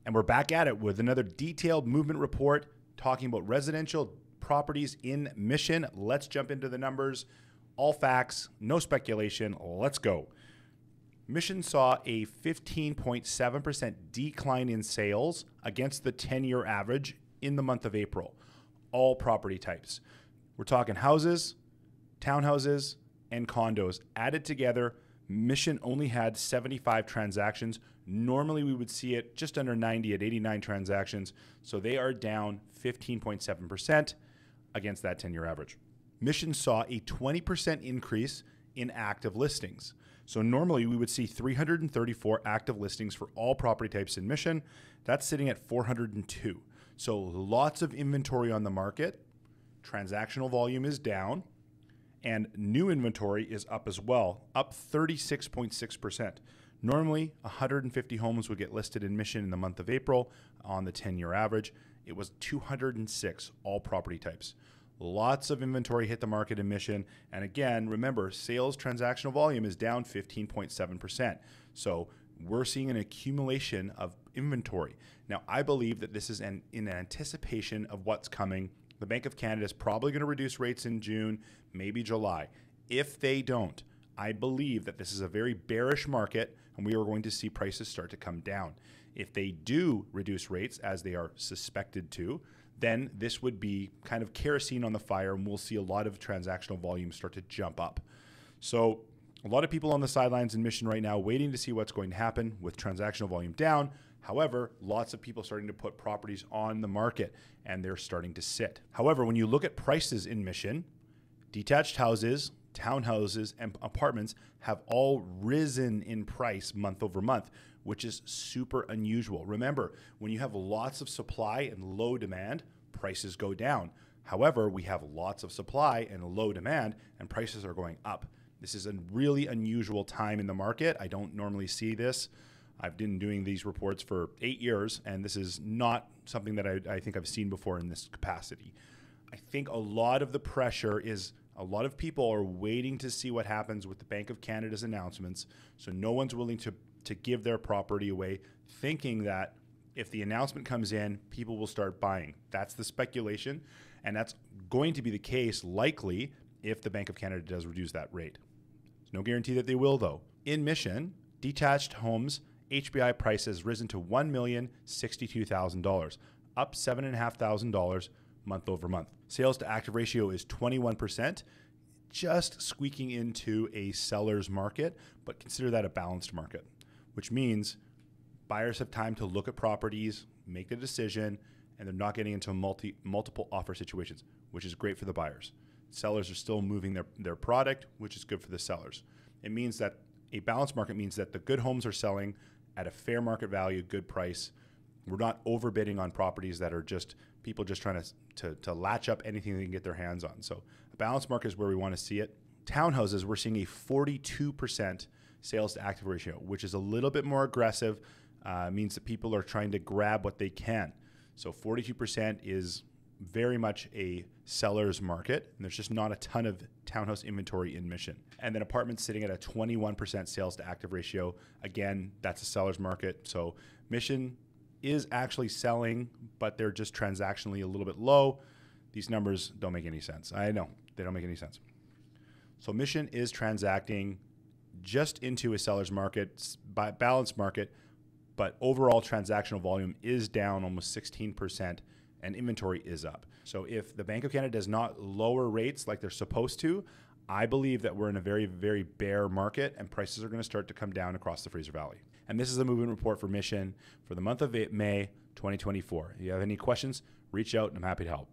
And we're back at it with another detailed movement report talking about residential properties in Mission. Let's jump into the numbers. All facts, no speculation. Let's go. Mission saw a 15.7% decline in sales against the 10-year average in the month of April. All property types. We're talking houses, townhouses, and condos. Added together, Mission only had 75 transactions. Normally, we would see it just under 90 at 89 transactions. So they are down 15.7% against that 10-year average. Mission saw a 20% increase in active listings. So normally we would see 334 active listings for all property types in Mission. That's sitting at 402. So lots of inventory on the market. Transactional volume is down. And new inventory is up as well, up 36.6%. Normally, 150 homes would get listed in Mission in the month of April on the 10-year average. It was 206, all property types. Lots of inventory hit the market in Mission. And again, remember, sales transactional volume is down 15.7%. So we're seeing an accumulation of inventory. Now, I believe that this is in anticipation of what's coming. The Bank of Canada is probably going to reduce rates in June, maybe July. If they don't, I believe that this is a very bearish market and we are going to see prices start to come down. If they do reduce rates, as they are suspected to, then this would be kind of kerosene on the fire and we'll see a lot of transactional volume start to jump up. So a lot of people on the sidelines in Mission right now waiting to see what's going to happen with transactional volume down. However, lots of people starting to put properties on the market and they're starting to sit. However, when you look at prices in Mission, detached houses, townhouses, and apartments have all risen in price month over month, which is super unusual. Remember, when you have lots of supply and low demand, prices go down. However, we have lots of supply and low demand and prices are going up. This is a really unusual time in the market. I don't normally see this. I've been doing these reports for 8 years, and this is not something that I think I've seen before in this capacity. I think a lot of the pressure is a lot of people are waiting to see what happens with the Bank of Canada's announcements, so no one's willing to give their property away, thinking that if the announcement comes in, people will start buying. That's the speculation, and that's going to be the case likely if the Bank of Canada does reduce that rate. There's no guarantee that they will, though. In Mission, detached homes HBI price has risen to $1,062,000, up $7,500 month over month. Sales to active ratio is 21%, just squeaking into a seller's market, but consider that a balanced market, which means buyers have time to look at properties, make a decision, and they're not getting into multiple offer situations, which is great for the buyers. Sellers are still moving their product, which is good for the sellers. It means that a balanced market means that the good homes are selling at a fair market value, good price. We're not overbidding on properties that are just people just trying to latch up anything they can get their hands on. So a balanced market is where we want to see it. Townhouses, we're seeing a 42% sales to active ratio, which is a little bit more aggressive. Means that people are trying to grab what they can. So 42% is very much a seller's market, and there's just not a ton of townhouse inventory in Mission. And then apartments sitting at a 21% sales to active ratio. Again, that's a seller's market. So Mission is actually selling, but they're just transactionally a little bit low. These numbers don't make any sense. I know, they don't make any sense. So Mission is transacting just into a seller's market, balanced market, but overall transactional volume is down almost 16%. And inventory is up. So if the Bank of Canada does not lower rates like they're supposed to, I believe that we're in a very, very bear market and prices are going to start to come down across the Fraser Valley. And this is the movement report for Mission for the month of May 2024. If you have any questions, reach out and I'm happy to help.